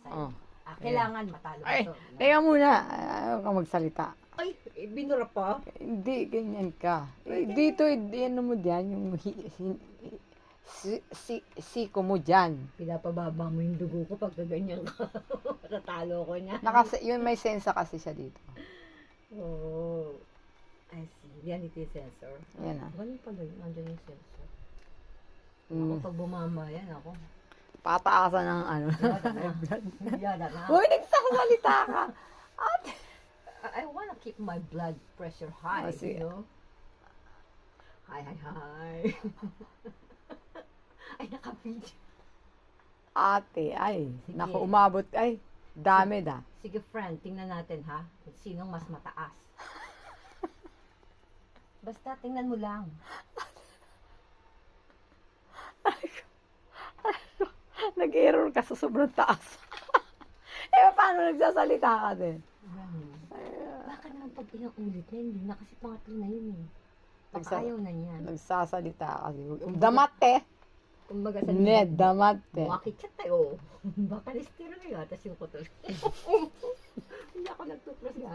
sa'yo. Oh. Kailangan matalo Ay, ito. teka muna. Ayaw ka magsalita. Ay, binura pa. Hindi, ganyan ka. Ay, Dito, ano mo dyan, yung siko mo dyan. Pinapababa mo yung dugo ko pag ganyan ka. Natalo ko niya. Yun, may sensa kasi siya dito. Oh. I see. Yan ito yung sensor. Yan ah. Ganun pala yun. Andyan yung sensor. Ako Mm. pag bumama yan ako. Pataasan ng ano. Yada na. Uy, nagsasalita ka. Ate. I wanna keep my blood pressure high, Oh, sige. you know? Hi. Ay, naka-video. Ate, ay. Sige. Naku, umabot. Ay, dami da. Sige, friend, tingnan natin ha. Kung sinong mas mataas. Basta tingnan mo lang. Nag-error ka sa sobrang taas. Paano nagsasalita ka din? Baka naman pag ilang ulit na, hindi na kasi pangatlo na yun eh. Baka Nagsa- ayaw na niyan. Nagsasalita kasi. Damate. Kumbaga sa Ned, damate. Makikita tayo. Baka listiro na yun. Tapos yung kutos. Hindi ako nagtutros nga.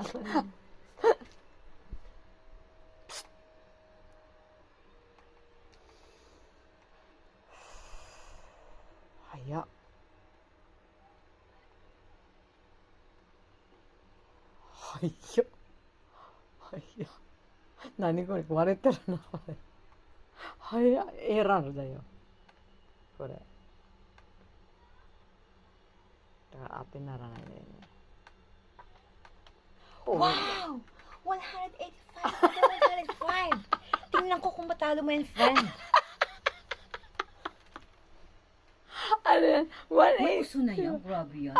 Haya. Haya. Haya. Nani ko, 40 na ako. Haya, error da yo. これ。だから当てにならないんだよね。Wow! 185 to 105! Tingnan ko kung matalo mo yan, friend. Ano yan? May 180. uso na yan. Grabe yan.